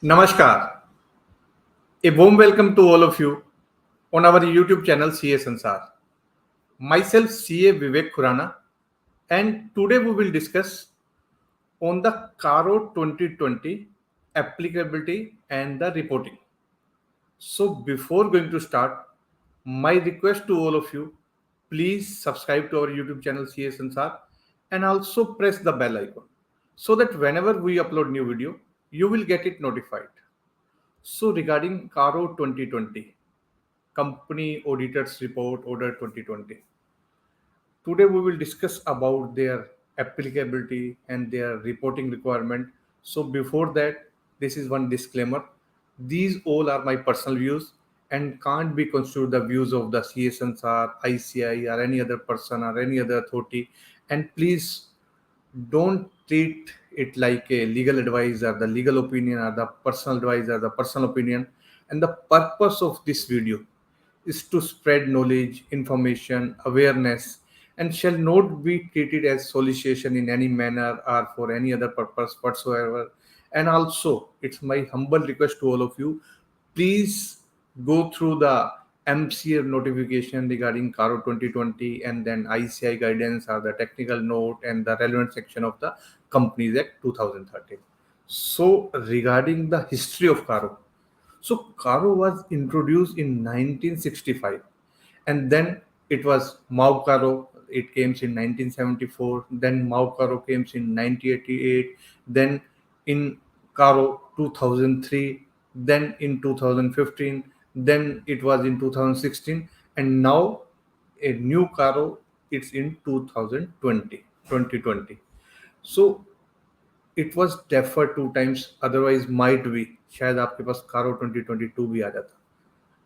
Namaskar. A warm welcome to all of you on our YouTube channel CA Sansaar. Myself CA Vivek Khurana, and today we will discuss on the CARO 2020 applicability and the reporting. So before going to start, my request to all of you, please subscribe to our YouTube channel CA Sansaar and also press the bell icon so that whenever we upload new video, you will get it notified. So regarding CARO 2020, Company Auditors Report Order 2020. Today we will discuss about their applicability and their reporting requirement. So before that, this is one disclaimer. These all are my personal views and can't be considered the views of the CSNSR, ICI or any other person or any other authority. And please don't treat it like a legal advice or the legal opinion or the personal advice or the personal opinion. And the purpose of this video is to spread knowledge, information, awareness, and shall not be treated as solicitation in any manner or for any other purpose whatsoever. And also, it's my humble request to all of you, please go through the MCR notification regarding CARO 2020 and then ICI guidance or the technical note and the relevant section of the Companies Act 2013. So, regarding the history of CARO, so CARO was introduced in 1965, and then it was Mau CARO. It came in 1974. Then Mau CARO came in 1988. Then in CARO 2003. Then in 2015. Then it was in 2016, and now a new CARO. It's in 2020. So it was deferred 2 times, otherwise might be शायद आपके पास CARO 2022 भी आ जाता,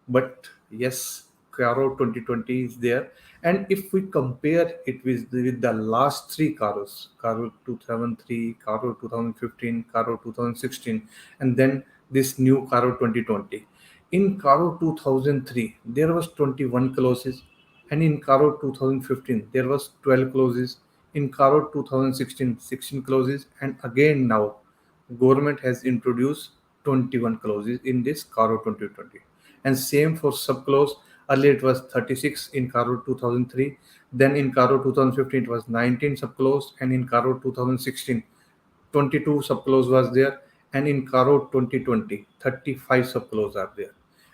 but yes, CARO 2020 is there. And if we compare it with the last three CAROs, CARO 2003, CARO 2015, CARO 2016, and then this new CARO 2020, in CARO 2003 there was 21 clauses, and in CARO 2015 there was 12 clauses, in CARO 2016 16 clauses, and again now government has introduced 21 clauses in this CARO 2020. And same for subclause. Earlier it was 36 in CARO 2003, then in CARO 2015 it was 19 subclause, and in CARO 2016 22 subclause was there, and in CARO 2020 35 subclause are there.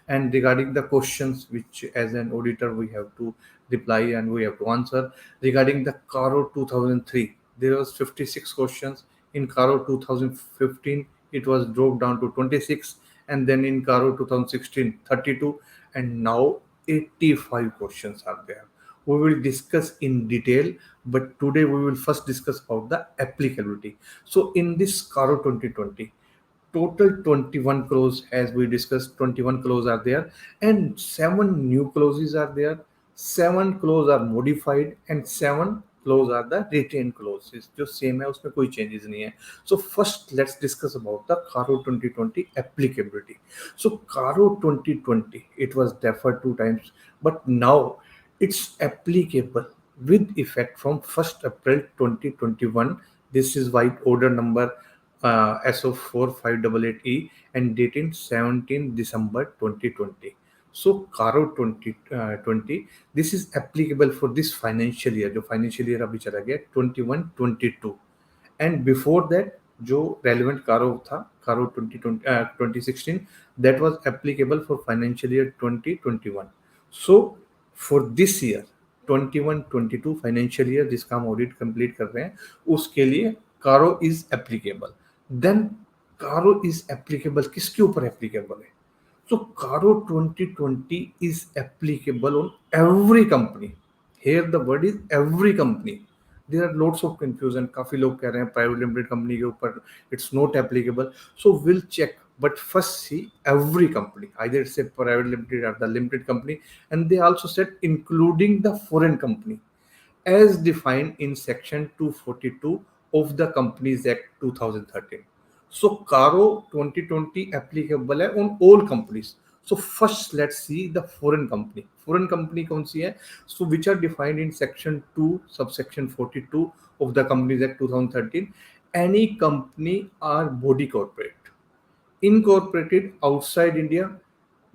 And regarding the questions which as an auditor we have to reply and we have to answer, regarding the CARO 2003 there was 56 questions, in CARO 2015 it was dropped down to 26, and then in CARO 2016 32, and now 85 questions are there. We will discuss in detail, but today we will first discuss about the applicability. So in this CARO 2020, total 21 clause, as we discussed, 21 clause are there, and 7 new clauses are there, 7 clause are modified, and 7 clause are the retained clauses जो same है, उसमें कोई changes नहीं है. So first let's discuss about the CARO 2020 applicability. So CARO 2020 it was deferred 2 times, but now it's applicable with effect from 1st April 2021. This is White Order number SO4588E and dated 17 December 2020. So CARO 2020, this is applicable for this financial year. जो financial year अभी चला गया 21-22, and before that जो relevant CARO था CARO 2016, that was applicable for financial year 2021. So for this year 21-22 financial year जिसका हम audit complete कर रहे हैं, उसके लिए CARO is applicable. Then CARO is applicable किसके ऊपर applicable है? So CARO 2020 is applicable on every company. Here the word is every company. There are lots of confusion. काफी लोग कह रहे हैं private limited company के ऊपर it's not applicable. So we'll check. But first see every company, either it's a private limited or the limited company, and they also said including the foreign company as defined in section 242 of the Companies Act 2013. So CARO 2020 applicable है on all companies. So first let's see the foreign company. Foreign company कौन सी है? So which are defined in section 2 subsection 42 of the Companies Act 2013. Any company or body corporate incorporated outside India,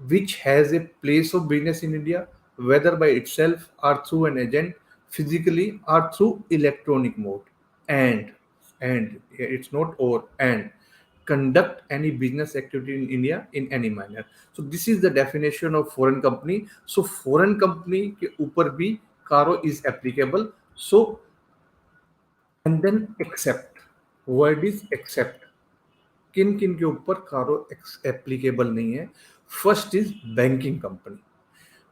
which has a place of business in India, whether by itself or through an agent, physically or through electronic mode. And it's not or and conduct any business activity in India in any manner. So this is the definition of foreign company. So foreign company के ऊपर भी CARO is applicable. So and then except, word is except, किन किन के ऊपर CARO applicable नहीं है. First is banking company.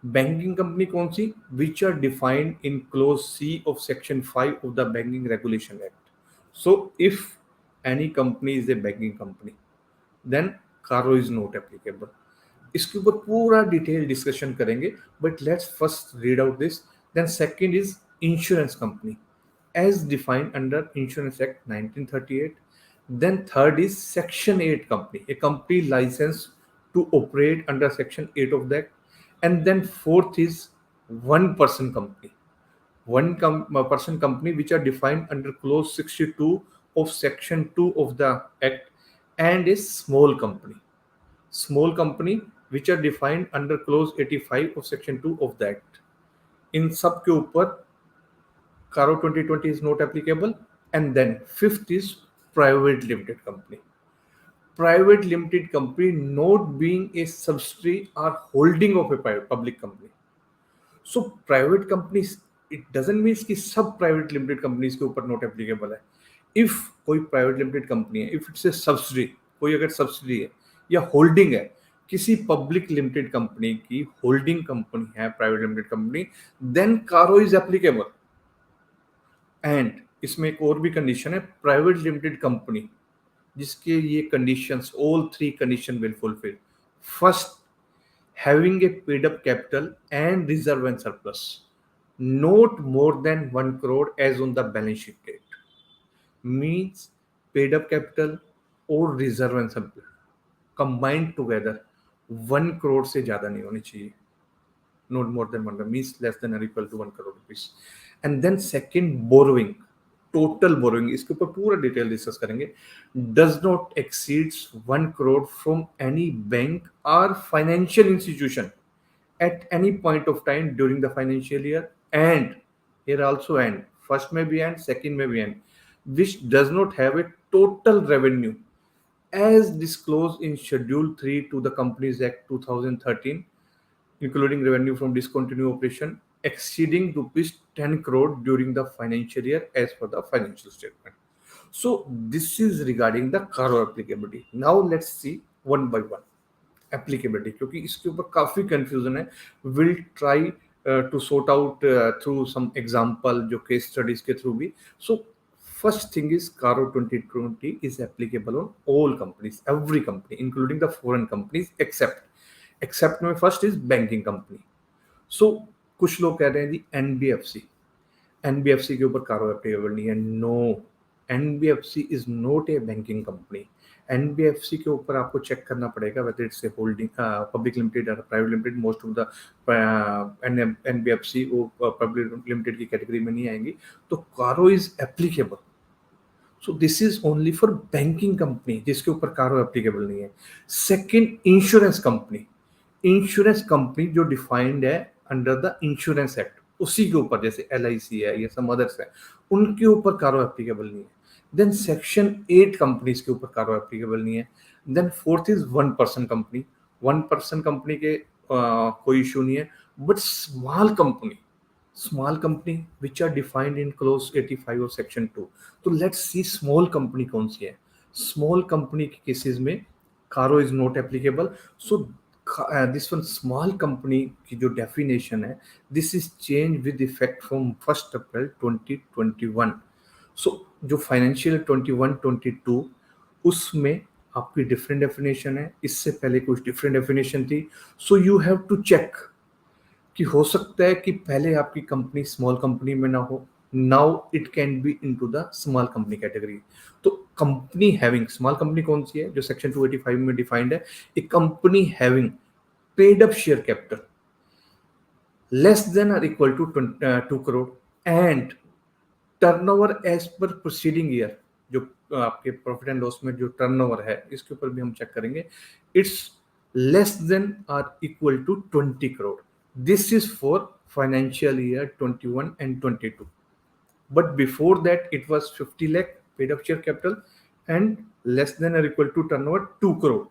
Banking company कौन सी? Which are defined in clause C of section 5 of the banking regulation act. So if any company is a banking company then CARO is not applicable. इसके ऊपर पूरा detail discussion करेंगे, but let's first read out this. Then second is insurance company as defined under Insurance Act 1938. Then third is Section 8 company, a company licensed to operate under Section 8 of the Act. And then fourth is one-person company, person company which are defined under Clause 62 of Section 2 of the Act, and a small company which are defined under Clause 85 of Section 2 of the Act. इन सब के ऊपर CARO 2020 is not applicable. And then fifth is private limited company. Private limited company not being a subsidiary or holding of a public company. So private companies, it doesn't mean कि सब private limited companies के ऊपर not applicable है. If कोई private limited company है, if it's a subsidiary, कोई अगर subsidiary है या holding है, किसी public limited company की holding company है, private limited company, then CARO is applicable. And इसमें एक और भी कंडीशन है, प्राइवेट लिमिटेड कंपनी जिसके ये conditions, all three condition will fulfil. First, having a paid up capital and reserve and surplus not more than 1 crore as on the balance sheet date. Means paid up capital और reserve and surplus combined together 1 crore से ज्यादा नहीं होनी चाहिए. Not more than 1 crore means less than or equal to 1 crore rupees. And then second, borrowing, total borrowing, इसके ऊपर पूरा detail discuss करेंगे. Does not exceeds 1 crore from any bank or financial institution at any point of time during the financial year. And here also and first may be and second may be and which does not have a total revenue as disclosed in Schedule 3 to the Companies Act 2013, including revenue from discontinued operation exceeding rupees 10 crore during the financial year as per the financial statement. So this is regarding the CARO applicability. Now let's see one by one applicability, क्योंकि इसके ऊपर काफी confusion है. We'll try to sort out through some example जो case studies के through भी. So first thing is CARO 2020 is applicable on all companies, every company, including the foreign companies, except में first is banking company. सो कुछ लोग कह रहे हैं जी NBFC के ऊपर कारो एप्लीकेबल नहीं है. No, NBFC is not a banking company. NBFC के ऊपर आपको चेक करना पड़ेगा whether it's a holding public limited और private limited. Most of the NBFC वो पब्लिक लिमिटेड की कैटेगरी में नहीं आएंगी. तो CARO is applicable. So this is only for banking company जिसके ऊपर कारो एप्लीकेबल नहीं है. Second, insurance company. Insurance company जो डिफाइंड है अंडर द इंश्योरेंस एक्ट, उसी के ऊपर जैसे LIC है या सम अदर्स है, उनके ऊपर कारो एप्लीकेबल नहीं है. देन सेक्शन 8 कंपनीज के ऊपर कारो एप्लीकेबल नहीं है. Then fourth is one person company. One person company के कोई इशू नहीं है. But small company which are defined in clause 85 और सेक्शन 2. तो लेट्स सी स्मॉल कंपनी कौन सी है. स्मॉल कंपनी के केसेस में कारो is not applicable. So this one small company की जो डेफिनेशन है, this is change with effect from 1 अप्रैल 2021. सो जो फाइनेंशियल 21-22 उसमें आपकी डिफरेंट डेफिनेशन है, इससे पहले कुछ डिफरेंट डेफिनेशन थी. So you have to check कि हो सकता है कि पहले आपकी कंपनी स्मॉल कंपनी में ना हो, now it can be into the small company category. तो कंपनी हैविंग, स्मॉल कंपनी कौन सी है जो सेक्शन 285 में डिफाइंड है, a company having paid up share capital less than और equal to 2 crore and turnover as per proceeding year जो आपके प्रॉफिट एंड लॉस में जो टर्नओवर है इसके ऊपर भी हम चेक करेंगे, it's less than or equal to 20 crore. This is for financial year 21 and 22. But before that, it was 50 lakh paid up share capital and less than or equal to turnover 2 crore.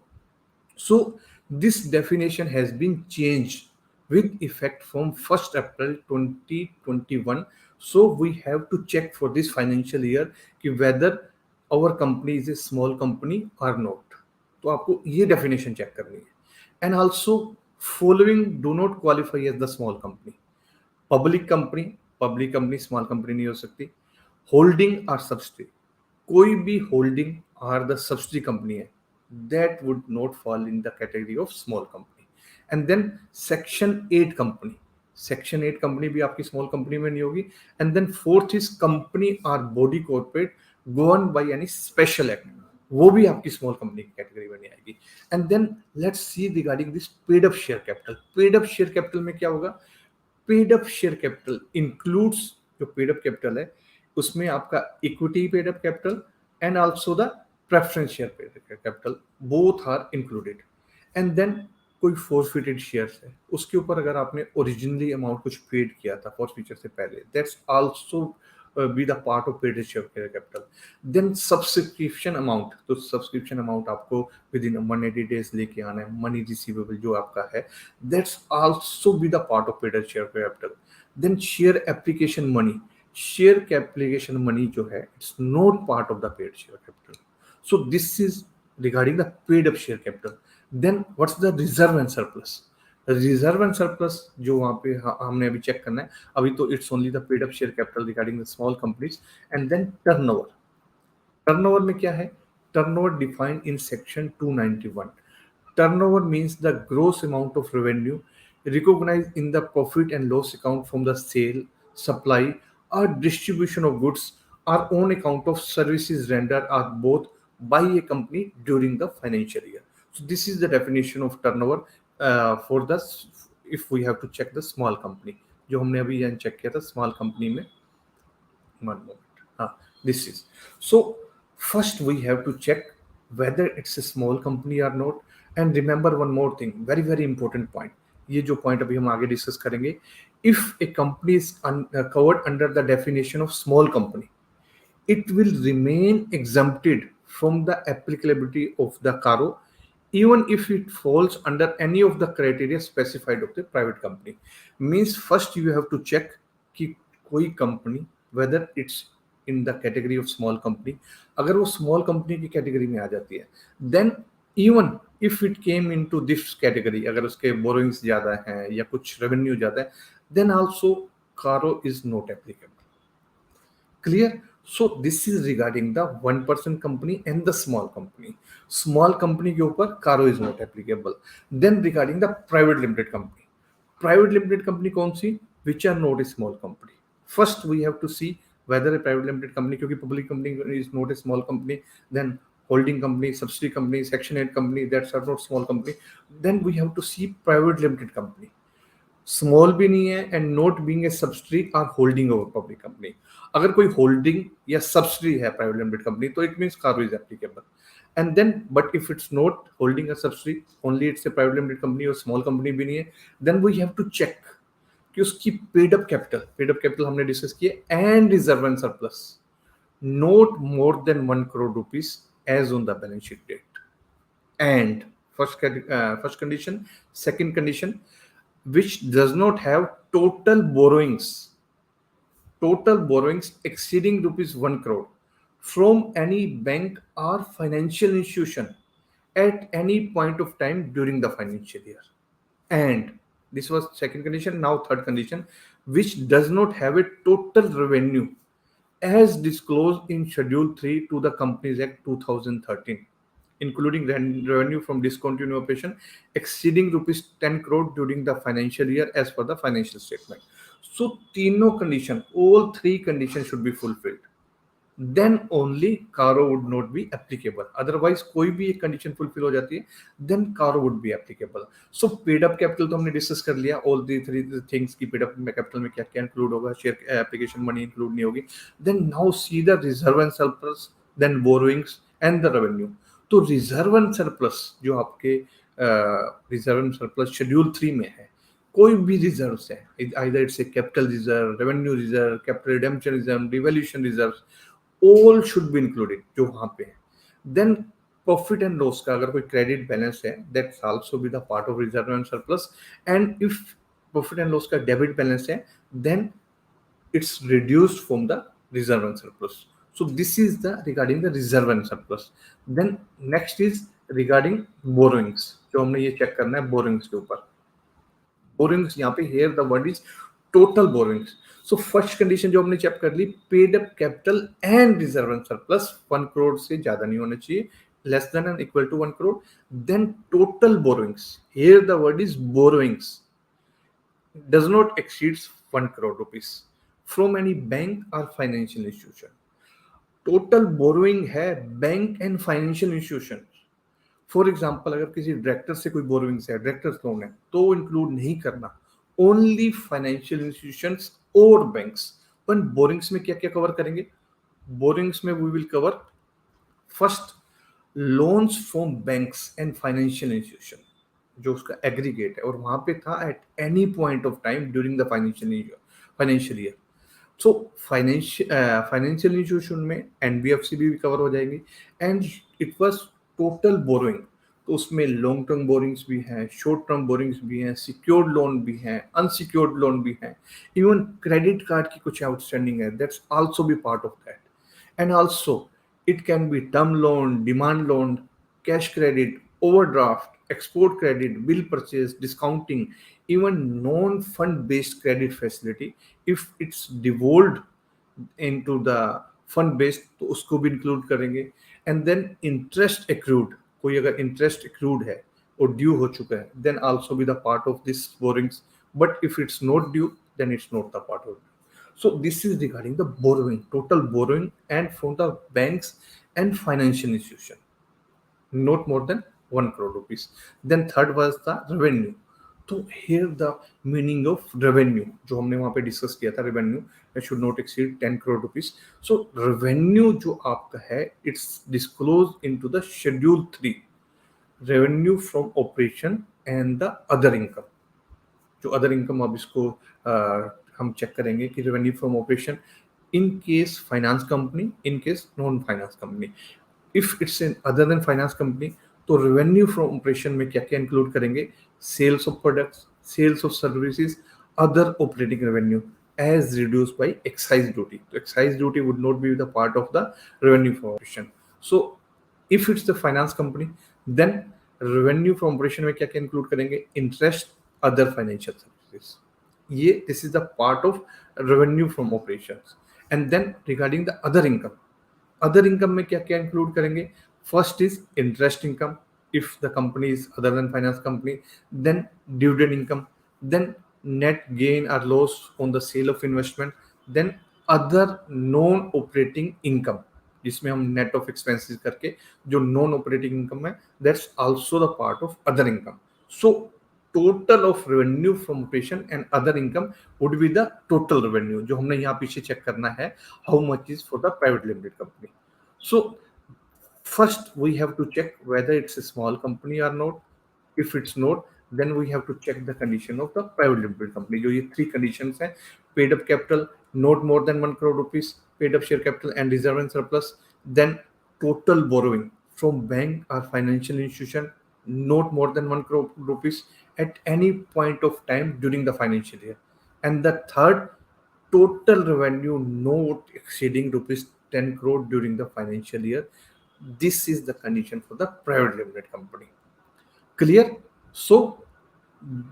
So this definition has been changed with effect from 1st April 2021. So we have to check for this financial year कि whether our company is a small company or not. तो आपको ये definition check करनी है. And also following do not qualify as the small company. Public company small company नहीं हो सकती. Holding और सब्सिडी, कोई भी होल्डिंग और द सब्सिडी कंपनी है, that would not fall in the category of small company. And then section 8 company, section 8 company भी आपकी स्मॉल कंपनी में नहीं होगी. And then fourth is company और body corporate govern by any special act, वो भी आपकी स्मॉल कंपनी की कैटेगरी में नहीं आएगी. And then let's see regarding this paid up share capital. Paid up share capital में क्या होगा? Paid up share capital includes, जो पेड अप कैपिटल है उसमें आपका equity paid up capital and also the preference share paid up capital, both are included. And then कोई forfeited shares है, उसके ऊपर अगर आपने ओरिजिनली अमाउंट कुछ पेड किया था फॉरफिचर से पहले, that's also be the part of paid share capital. Then subscription amount, तो सब्सक्रिप्शन अमाउंट आपको विद इन 180 डेज लेके आना है. मनी रिसीवेबल जो आपका है, that's also be the part of paid share capital. Then share application money, share application money जो है, it's not part of the paid share capital. So this is regarding the paid up share capital. Then what's the reserve and surplus? Reserve and surplus जो वहां पे हमने अभी check करना है, अभी तो it's only the paid up share capital regarding the small companies. And then turnover. Turnover में क्या है? Turnover defined in section 291. Turnover means the gross amount of revenue recognized in the profit and loss account from the sale, supply, or distribution of goods or on account of services rendered or both by a company during the financial year. So this is the definition of turnover for the, if we have to check the small company. जो हमने अभी यहाँ check किया था small company में. One moment. This is. So first we have to check whether it's a small company or not. And remember one more thing, very very important point. ये जो point अभी हम आगे discuss करेंगे. If a company is covered under the definition of small company, it will remain exempted from the applicability of the CARO, even if it falls under any of the criteria specified of the private company. Means first you have to check कि कोई company whether it's in the category of small company. अगर वो small company की category में आ जाती है, then even if it came into this category, अगर उसके borrowings ज़्यादा हैं या कुछ revenue ज़्यादा है, then also CARO is not applicable. Clear? So this is regarding the 1% company and the small company. Small company के ऊपर CARO is not applicable. Then regarding the private limited company. Private limited company कौन सी? Which are not a small company. First we have to see whether a private limited company, क्योंकि public company is not a small company, then holding company, subsidiary company, section 8 company, that's are not small company. Then we have to see private limited company. Small भी नहीं है and not being a subsidiary और holding over public company. अगर कोई holding या subsidiary है private limited company, तो it means CARO is applicable. And then but if it's not holding या subsidiary, only it's a private limited company और small company भी नहीं है, then we have to check कि उसकी पेड अप कैपिटल हमने discuss किया and reserve and surplus not more than 1 crore rupees as on the balance sheet date. And first condition, second condition, which does not have total borrowings exceeding rupees 1 crore from any bank or financial institution at any point of time during the financial year. And this was second condition. Now third condition, which does not have a total revenue as disclosed in Schedule 3 to the Companies Act 2013, including revenue from discontinued operation exceeding rupees 10 crore during the financial year as per the financial statement. So तीनों condition, all three conditions should be fulfilled. Then only CARO would not be applicable. Otherwise कोई भी एक condition fulfill हो जाती है, then CARO would be applicable. So paid up capital तो हमने discuss कर लिया, all the three things की paid up capital में क्या क्या include होगा, share application money include नहीं होगी. Then now see the reserve and surplus. Then borrowings and the revenue. तो रिजर्व एंड सरप्लस जो आपके रिजर्व एंड सरप्लस शेड्यूल 3 में है, कोई भी रिजर्व है, either it's a capital reserve, revenue reserve, capital redemption reserve, devaluation reserve, all should be included जो वहां पे है। देन प्रॉफिट एंड लॉस का अगर कोई क्रेडिट बैलेंस है, that's also be the part of reserve and surplus. And if profit and loss का debit balance है, then it's reduced from the reserve and surplus. So this is the regarding the reserve and surplus. Then next is regarding borrowings, जो हमने ये check करना है borrowings के ऊपर। borrowings यहाँ पे here the word is total borrowings. So first condition जो हमने चेक कर ली, paid up capital and reserve and surplus 1 crore से ज्यादा नहीं होना चाहिए, less than and equal to 1 crore. Then total borrowings, here the word is borrowings does not exceed 1 crore rupees from any bank or financial institution. Total borrowing है bank and financial institution. For example अगर किसी director से कोई borrowings है, directors loan है, तो include नहीं करना, ओनली फाइनेंशियल इंस्टीट्यूशंस और बैंक्स। पर बोरोइंग्स में क्या क्या कवर करेंगे? बोरोइंग्स में we will cover first loans from banks and financial institution, जो उसका एग्रीगेट है और वहां पे था at any point of time during the financial year. So financial institution में एनबीएफसी भी कवर हो जाएगी। And it was total borrowing, तो उसमें लॉन्ग टर्म बोरिंग्स भी हैं, शॉर्ट टर्म बोरिंग्स भी हैं, सिक्योर्ड लोन भी हैं, अनसिक्योर्ड लोन भी हैं, इवन क्रेडिट कार्ड की कुछ आउटस्टैंडिंग है, that's also B part of that. And also it can B term loan, demand loan, cash credit, overdraft, export credit, bill purchase, discounting, even non-fund based credit facility if it's devolved into the fund based तो उसको भी include करेंगे। And then interest accrued, कोई अगर interest accrued है और due हो चुका है, then also be the part of this borrowings, but if it's not due then it's not the part of. So this is regarding the borrowing, total borrowing and from the banks and financial institution, not more than 1 crore rupees. Then third was the revenue. तो here the meaning of revenue जो हमने वहां पे discuss किया था, revenue that should not exceed 10 crore rupees. So revenue जो आपका है, it's disclosed into the schedule 3, revenue from operation and the other income. जो अदर इनकम, अब इसको हम चेक करेंगे कि revenue from operation in case finance company, in case non finance company. If it's an other than finance company, तो revenue from operation में क्या क्या इंक्लूड करेंगे? Sales of products, sales of services, other operating revenue as reduced by excise duty. So excise duty would not be the part of the revenue from operation. So if it's the finance company, then revenue from operation में क्या क्या include करेंगे? Interest, other financial services, ये this is the part of revenue from operations. And then regarding the other income, other income में क्या क्या include करेंगे? First is interest income if the company is other than finance company, then dividend income, then net gain or loss on the sale of investment, then other non operating income जिसमें हम net of expenses करके जो non operating income है, that's also the part of other income. So total of revenue from operation and other income would be the total revenue जो हमने यहाँ पीछे check करना है, how much is for the private limited company. So first we have to check whether it's a small company or not. If it's not, then we have to check the condition of the private limited company. जो ये 3 conditions हैं, paid up capital not more than 1 crore rupees, paid up share capital and reserve and surplus, then total borrowing from bank or financial institution not more than 1 crore rupees at any point of time during the financial year, and the third, total revenue not exceeding rupees 10 crore during the financial year. This is the condition for the private limited company. Clear? So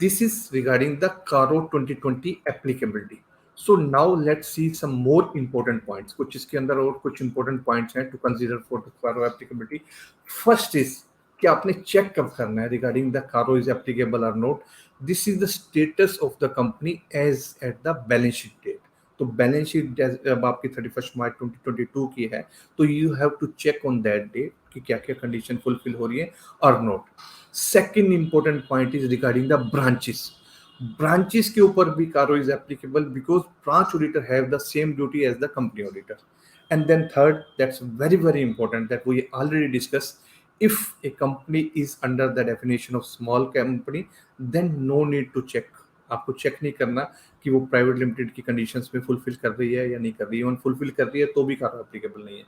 this is regarding the CARO 2020 applicability. So now let's see some more important points. कुछ इसके अंदर और कुछ important points हैं to consider for the CARO applicability. First is कि आपने check कब करना है regarding the CARO is applicable or not. This is the status of the company as at the balance sheet date. तो balance sheet जब आपकी 31 मार्च 2022 की है, तो you have to check on that date कि क्या क्या कंडीशन फुलफिल हो रही है और not. Second important point is regarding the branches. Branches के ऊपर भी CARO is applicable because branch auditor have the same duty as the company auditor. And then third, that's very important, that we already discussed. If a company is under the definition of small company, then no need to check. आपको check नहीं करना कि वो private limited की conditions में fulfil कर रही है या नहीं कर रही है, फुलफिल कर रही है तो भी कारो एप्लीकेबल नहीं है.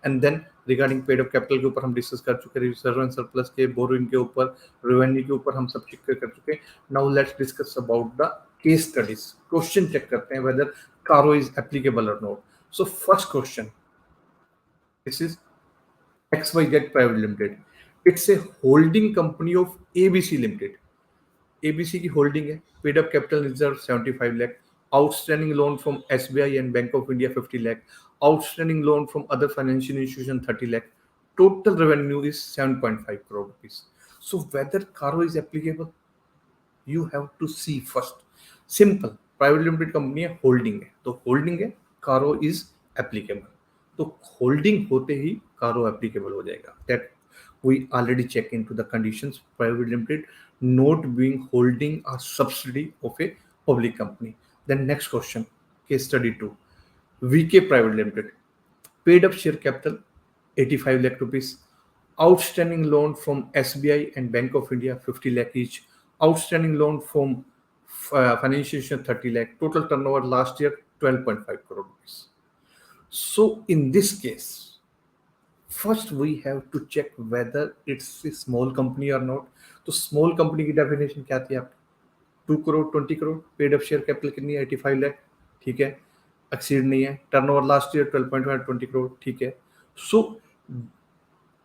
And then regarding paid up capital के ऊपर हम डिस्कस कर चुके हैं, रिजर्व एंड सरप्लस के, बोरोइंग के ऊपर, रेवेन्यू के ऊपर हम सब चेक कर चुके हैं. Now let's discuss about the case studies. Question check करते हैं वेदर कारो इज एप्लीकेबल और not. So first question, this is XYZ Private Limited. It's a holding company of ABC Limited. ABC की holding है. Paid up capital reserve 75 lakh, outstanding loan from SBI and bank of India 50 lakh, outstanding loan from other financial institution 30 lakh. Total revenue is 7.5 crore rupees. So whether CARO is applicable, you have to see first. Simple, private limited company है, holding है, तो holding है, CARO is applicable. तो holding होते ही CARO applicable हो जाएगा. That we already check into the conditions. Private limited not being holding a subsidy of a public company. Then next question, case study 2, VK private limited. Paid up share capital 85 lakh rupees, outstanding loan from SBI and Bank of India 50 lakh each, outstanding loan from financial institution 30 lakh, total turnover last year 12.5 crore rupees. So in this case, first we have to check whether it's a small company or not. तो small company की definition क्या थी आपकी? 2 crore 20 crore, paid up share capital कितनी है? 85 lakh, ठीक है, exceed नहीं है. Turnover last year 12.5 20 crore, ठीक है. So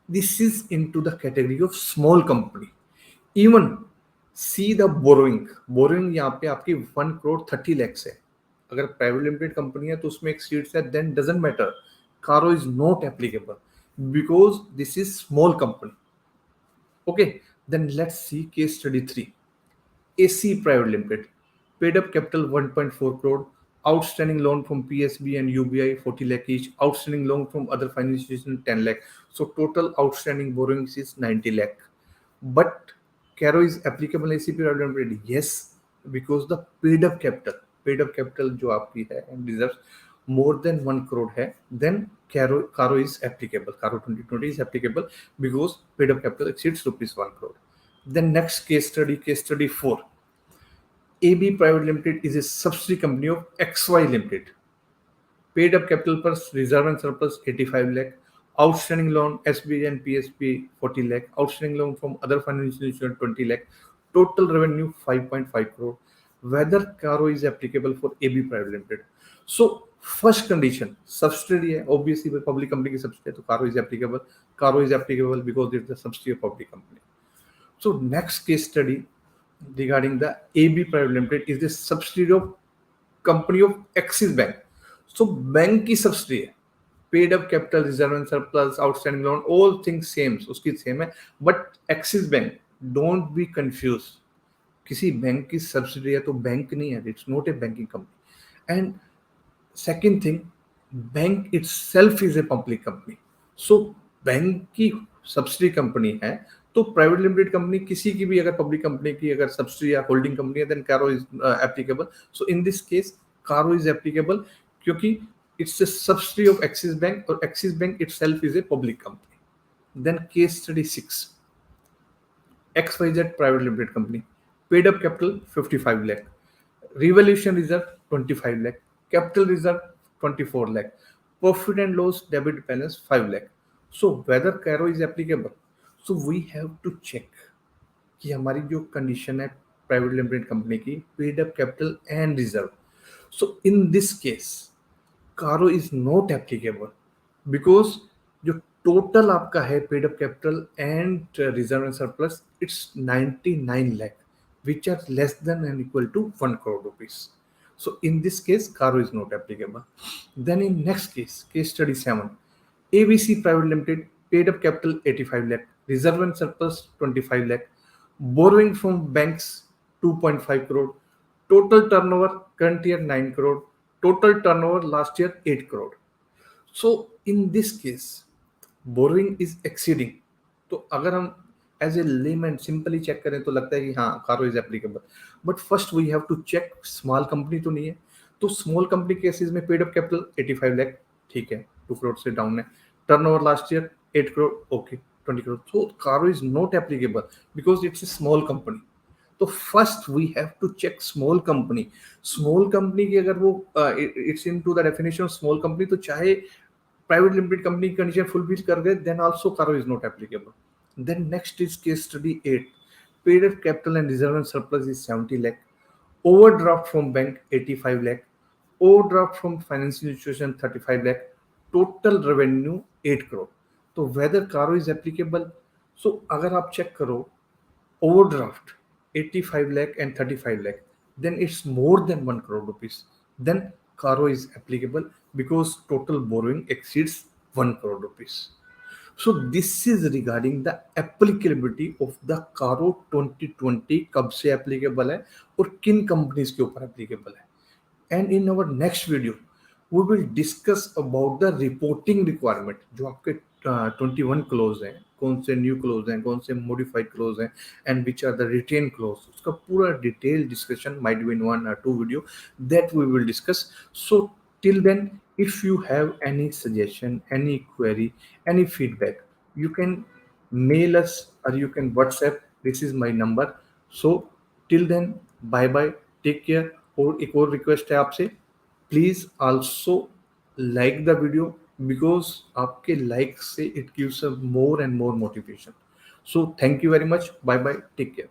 this is into the category of small company. Even see the borrowing यहाँ पे आपकी 1 crore 30 lakhs है. अगर प्राइवेट लिमिटेड कंपनी है तो उसमें एक सीट्स है, then doesn't matter, CARO is not applicable because this is small company. Okay, then let's see case study 3, AC private limited. Paid up capital 1.4 crore, outstanding loan from PSB and UBI 40 lakh each, outstanding loan from other financial institutions 10 lakh. So total outstanding borrowings is 90 lakh. But CARO is applicable AC Private Limited? Yes, because the paid up capital जो आपकी है and reserves more than 1 crore है, then CARO is applicable. CARO 2020 is applicable because paid up capital exceeds rupees 1 crore. Then next case study 4. AB Private Limited is a subsidiary company of XY Limited. Paid up capital plus reserve and surplus 85 lakh, outstanding loan SBI and PSP 40 lakh, outstanding loan from other financial institutions 20 lakh, total revenue 5.5 crore. Whether CARO is applicable for AB Private Limited? So first condition, subsidiary है, obviously public company की subsidiary है, तो CARO is applicable. CARO is applicable because it's the subsidiary of public company. So next case study regarding the AB Private Limited is the subsidiary of company of Axis Bank. So bank की subsidiary है, paid up capital, reserve and surplus, outstanding loan, all things same, उसकी same है. But Axis Bank, don't be confused. किसी bank की subsidy है तो bank नहीं है, it's not a banking company. And second thing, bank itself is a public company. So bank की subsidy company है तो प्राइवेट लिमिटेड कंपनी किसी की भी अगर पब्लिक कंपनी की अगर सब्सिडी या होल्डिंग कंपनी है, then CARO is applicable. So in this case CARO is applicable क्योंकि it's a subsidy of Axis bank और Axis bank itself is a public company. Then case study 6, XYZ Private Limited company. Paid up capital 55 lakh, revaluation reserve 25 lakh, capital reserve 24 lakh, profit and loss debit balance 5 lakh. So whether CARO is applicable? So we have to check कि हमारी जो condition है private limited company की, paid up capital and reserve. So in this case CARO is not applicable because जो total आपका है paid up capital and reserve and surplus, it's 99 lakh which are less than and equal to 1 crore rupees. So in this case CARO is not applicable. Then in next case study 7, ABC Private Limited. Paid up capital 85 lakh, reserve and surplus 25 lakh, borrowing from banks 2.5 crore, total turnover current year 9 crore, total turnover last year 8 crore. So in this case borrowing is exceeding. तो अगर हम as a layman simply check करें तो लगता है कि हाँ CARO is applicable. But first we have to check small company तो नहीं है. तो स्मॉल कंपनी केसेस में पेड अप कैपिटल 85 लाख, ठीक है, 2 करोड़ से डाउन है. Turnover last year 8 crore, okay, 20 crore. So CARO is not applicable because it's a small company. तो first we have to check small company. Small company की अगर वो it's into the definition of small company, तो चाहे private limited company की condition fulfil कर गए, then also CARO is not applicable. Then next is case study 8. Paid up capital and reserve and surplus is 70 lakh. Overdraft from bank 85 lakh. Overdraft from financial institution 35 lakh. Total revenue 8 crore. तो whether CARO is applicable? So अगर आप check करो overdraft 85 lakh and 35 lakh, then it's more than 1 crore rupees. Then CARO is applicable because total borrowing exceeds 1 crore rupees. So this is regarding the applicability of the CARO 2020, कब से applicable है और किन companies के ऊपर applicable है. And in our next video we will discuss about the reporting requirement. जो आपके 21 क्लोज हैं, कौन से न्यू क्लोज हैं, कौन से मॉडिफाइड क्लोज हैं, and which are the retained clause, उसका पूरा detail discussion might be in 1 or 2 video that we will discuss. So till then, if you have any suggestion, any query, any feedback, you can mail us or you can WhatsApp. This is my number. So till then, bye bye, take care. और एक और request है आपसे, please also like the video because आपके like से it gives a more and more motivation. So thank you very much. Bye bye, take care.